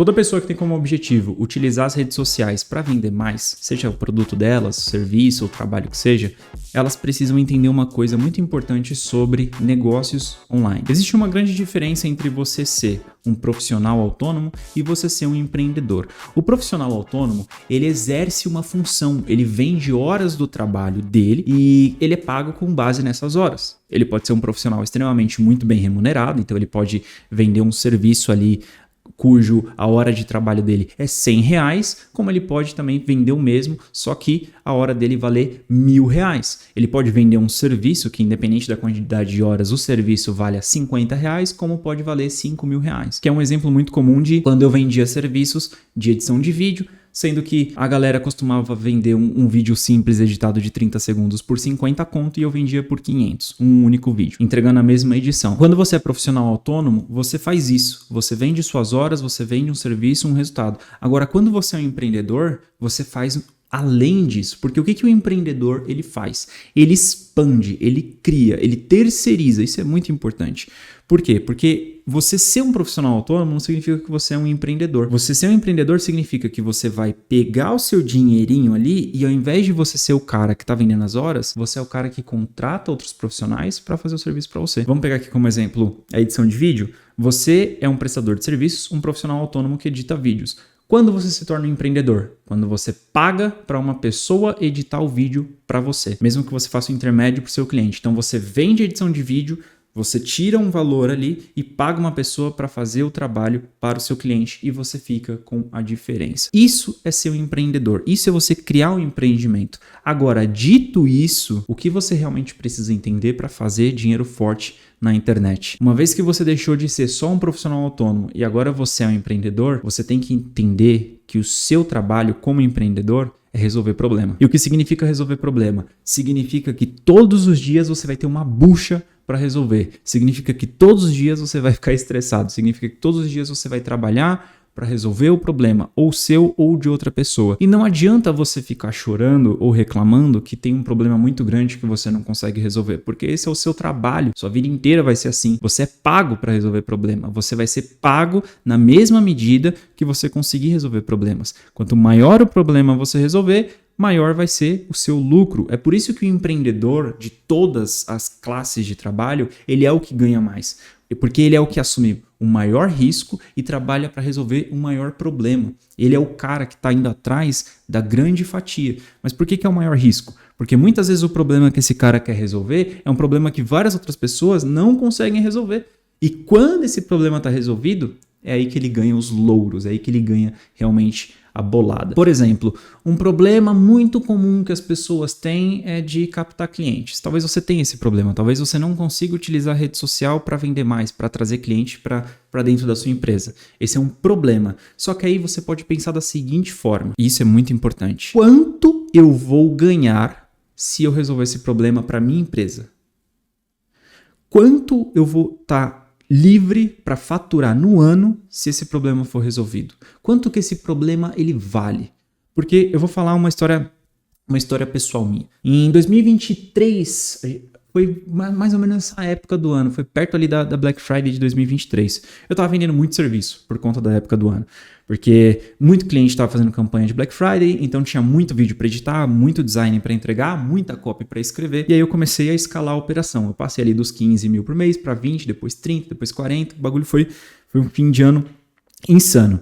Toda pessoa que tem como objetivo utilizar as redes sociais para vender mais, seja o produto delas, serviço ou trabalho que seja, elas precisam entender uma coisa muito importante sobre negócios online. Existe uma grande diferença entre você ser um profissional autônomo e você ser um empreendedor. O profissional autônomo, ele exerce uma função, ele vende horas do trabalho dele e ele é pago com base nessas horas. Ele pode ser um profissional extremamente muito bem remunerado, então ele pode vender um serviço ali cujo a hora de trabalho dele é R$100, como ele pode também vender o mesmo, só que a hora dele valer R$1.000. Ele pode vender um serviço que, independente da quantidade de horas, o serviço vale a R$50, como pode valer R$5.000, que é um exemplo muito comum de quando eu vendia serviços de edição de vídeo, sendo que a galera costumava vender um vídeo simples editado de 30 segundos por 50 conto e eu vendia por 500, um único vídeo, entregando a mesma edição. Quando você é profissional autônomo, você faz isso, você vende suas horas, você vende um serviço, um resultado. Agora, quando você é um empreendedor, você faz além disso, porque o que o empreendedor ele faz? Ele expande, ele cria, ele terceiriza, isso é muito importante. Por quê? Porque você ser um profissional autônomo não significa que você é um empreendedor. Você ser um empreendedor significa que você vai pegar o seu dinheirinho ali e ao invés de você ser o cara que está vendendo as horas, você é o cara que contrata outros profissionais para fazer o serviço para você. Vamos pegar aqui como exemplo a edição de vídeo. Você é um prestador de serviços, um profissional autônomo que edita vídeos. Quando você se torna um empreendedor? Quando você paga para uma pessoa editar o vídeo para você, mesmo que você faça o intermédio para o seu cliente. Então você vende a edição de vídeo, você tira um valor ali e paga uma pessoa para fazer o trabalho para o seu cliente e você fica com a diferença. Isso é ser um empreendedor, isso é você criar um empreendimento. Agora, dito isso, o que você realmente precisa entender para fazer dinheiro forte na internet? Uma vez que você deixou de ser só um profissional autônomo e agora você é um empreendedor, você tem que entender que o seu trabalho como empreendedor é resolver problema. E o que significa resolver problema? Significa que todos os dias você vai ter uma bucha para resolver. Significa que todos os dias você vai ficar estressado. Significa que todos os dias você vai trabalhar para resolver o problema, ou seu ou de outra pessoa. E não adianta você ficar chorando ou reclamando que tem um problema muito grande que você não consegue resolver, porque esse é o seu trabalho. Sua vida inteira vai ser assim. Você é pago para resolver problema. Você vai ser pago na mesma medida que você conseguir resolver problemas. Quanto maior o problema você resolver, maior vai ser o seu lucro. É por isso que o empreendedor de todas as classes de trabalho, ele é o que ganha mais. Porque ele é o que assume o maior risco e trabalha para resolver o maior problema. Ele é o cara que está indo atrás da grande fatia. Mas por que é o maior risco? Porque muitas vezes o problema que esse cara quer resolver é um problema que várias outras pessoas não conseguem resolver. E quando esse problema está resolvido, é aí que ele ganha os louros, é aí que ele ganha realmente a bolada. Por exemplo, um problema muito comum que as pessoas têm é de captar clientes. Talvez você tenha esse problema, talvez você não consiga utilizar a rede social para vender mais, para trazer cliente para dentro da sua empresa. Esse é um problema. Só que aí você pode pensar da seguinte forma, e isso é muito importante. Quanto eu vou ganhar se eu resolver esse problema para minha empresa? Quanto eu vou estar livre para faturar no ano se esse problema for resolvido? Quanto que esse problema ele vale? Porque eu vou falar uma história pessoal minha. Em 2023, foi mais ou menos nessa época do ano, foi perto ali da Black Friday de 2023. Eu estava vendendo muito serviço por conta da época do ano, porque muito cliente estava fazendo campanha de Black Friday, então tinha muito vídeo para editar, muito design para entregar, muita copy para escrever, e aí eu comecei a escalar a operação. Eu passei ali dos 15 mil por mês para 20, depois 30, depois 40, o bagulho foi um fim de ano insano.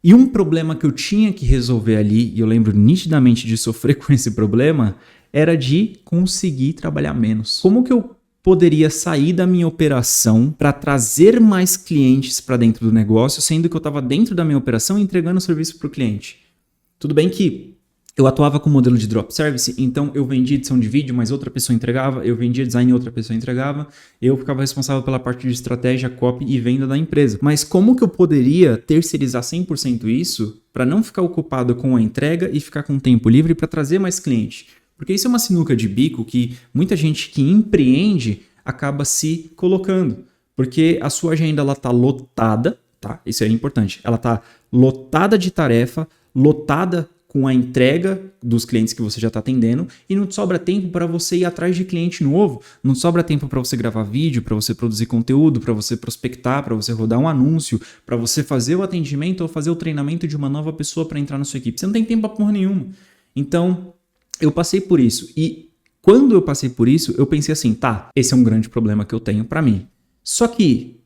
E um problema que eu tinha que resolver ali, e eu lembro nitidamente de sofrer com esse problema, era de conseguir trabalhar menos. Como que eu poderia sair da minha operação para trazer mais clientes para dentro do negócio, sendo que eu estava dentro da minha operação entregando o serviço para o cliente? Tudo bem que eu atuava com modelo de drop service, então eu vendia edição de vídeo, mas outra pessoa entregava, eu vendia design e outra pessoa entregava, eu ficava responsável pela parte de estratégia, copy e venda da empresa. Mas como que eu poderia terceirizar 100% isso para não ficar ocupado com a entrega e ficar com tempo livre para trazer mais cliente? Porque isso é uma sinuca de bico que muita gente que empreende acaba se colocando. Porque a sua agenda ela tá lotada, tá? Isso é importante. Ela tá lotada de tarefa, lotada com a entrega dos clientes que você já está atendendo e não te sobra tempo para você ir atrás de cliente novo, não te sobra tempo para você gravar vídeo, para você produzir conteúdo, para você prospectar, para você rodar um anúncio, para você fazer o atendimento ou fazer o treinamento de uma nova pessoa para entrar na sua equipe. Você não tem tempo para porra nenhuma. Então, eu passei por isso e quando eu passei por isso, eu pensei assim, tá, esse é um grande problema que eu tenho para mim. Só que,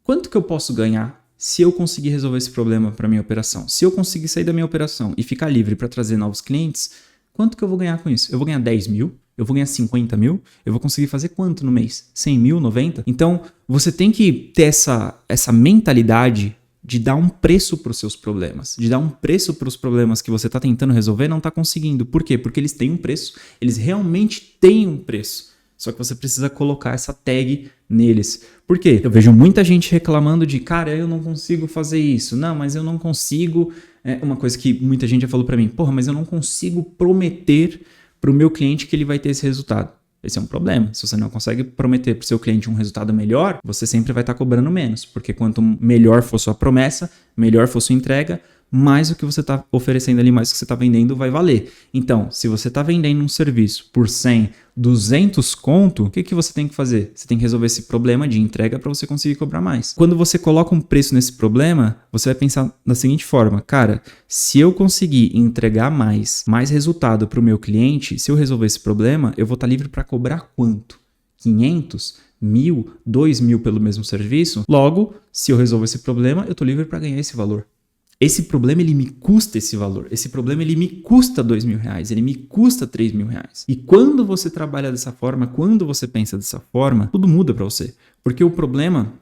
quanto que eu posso ganhar se eu conseguir resolver esse problema para minha operação? Se eu conseguir sair da minha operação e ficar livre para trazer novos clientes, quanto que eu vou ganhar com isso? Eu vou ganhar 10 mil? Eu vou ganhar 50 mil? Eu vou conseguir fazer quanto no mês? 100 mil? 90? Então, você tem que ter essa mentalidade de dar um preço para os seus problemas, de dar um preço para os problemas que você está tentando resolver e não está conseguindo. Por quê? Porque eles têm um preço, eles realmente têm um preço. Só que você precisa colocar essa tag neles. Por quê? Eu vejo muita gente reclamando de, cara, eu não consigo fazer isso. Não, mas eu não consigo... É uma coisa que muita gente já falou para mim. Porra, mas eu não consigo prometer para o meu cliente que ele vai ter esse resultado. Esse é um problema. Se você não consegue prometer para o seu cliente um resultado melhor, você sempre vai estar cobrando menos. Porque quanto melhor for sua promessa, melhor for sua entrega, mais o que você está oferecendo ali, mais o que você está vendendo vai valer. Então, se você está vendendo um serviço por 100, 200 conto, o que você tem que fazer? Você tem que resolver esse problema de entrega para você conseguir cobrar mais. Quando você coloca um preço nesse problema, você vai pensar da seguinte forma, cara, se eu conseguir entregar mais resultado para o meu cliente, se eu resolver esse problema, eu vou estar livre para cobrar quanto? 500? 1.000? 2.000 pelo mesmo serviço? Logo, se eu resolver esse problema, eu estou livre para ganhar esse valor. Esse problema, ele me custa esse valor. Esse problema, ele me custa R$2.000. Ele me custa R$3.000. E quando você trabalha dessa forma, quando você pensa dessa forma, tudo muda para você. Porque o problema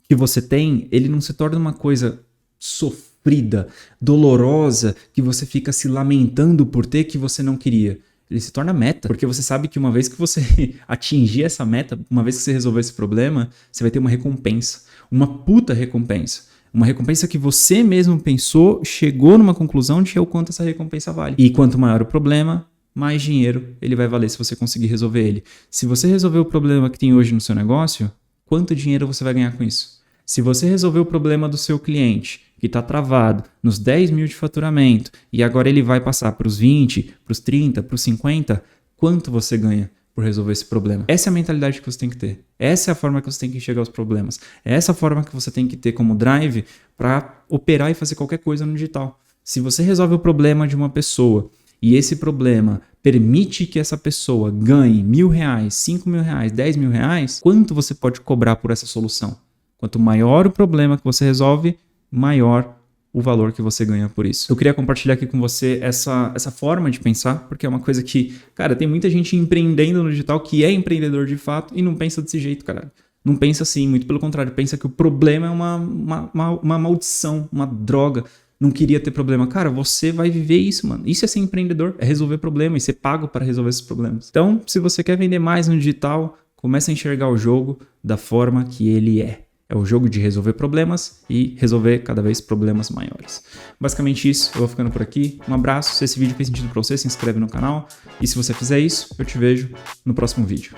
que você tem, ele não se torna uma coisa sofrida, dolorosa, que você fica se lamentando por ter que você não queria. Ele se torna meta, porque você sabe que uma vez que você atingir essa meta, uma vez que você resolver esse problema, você vai ter uma recompensa. Uma puta recompensa. Uma recompensa que você mesmo pensou, chegou numa conclusão de o quanto essa recompensa vale. E quanto maior o problema, mais dinheiro ele vai valer se você conseguir resolver ele. Se você resolver o problema que tem hoje no seu negócio, quanto dinheiro você vai ganhar com isso? Se você resolver o problema do seu cliente, que está travado nos 10 mil de faturamento, e agora ele vai passar para os 20, para os 30, para os 50, quanto você ganha por resolver esse problema? Essa é a mentalidade que você tem que ter. Essa é a forma que você tem que enxergar os problemas. É essa a forma que você tem que ter como drive para operar e fazer qualquer coisa no digital. Se você resolve o problema de uma pessoa e esse problema permite que essa pessoa ganhe R$1.000, R$5.000, R$10.000, quanto você pode cobrar por essa solução? Quanto maior o problema que você resolve, maior o valor que você ganha por isso. Eu queria compartilhar aqui com você essa forma de pensar, porque é uma coisa que, cara, tem muita gente empreendendo no digital que é empreendedor de fato e não pensa desse jeito, cara. Não pensa assim, muito pelo contrário, pensa que o problema é uma maldição, uma droga. Não queria ter problema. Cara, você vai viver isso, mano. Isso é ser empreendedor, é resolver problemas e ser pago para resolver esses problemas. Então, se você quer vender mais no digital, comece a enxergar o jogo da forma que ele é. É o jogo de resolver problemas e resolver cada vez problemas maiores. Basicamente isso, eu vou ficando por aqui. Um abraço, se esse vídeo fez sentido para você, se inscreve no canal. E se você fizer isso, eu te vejo no próximo vídeo.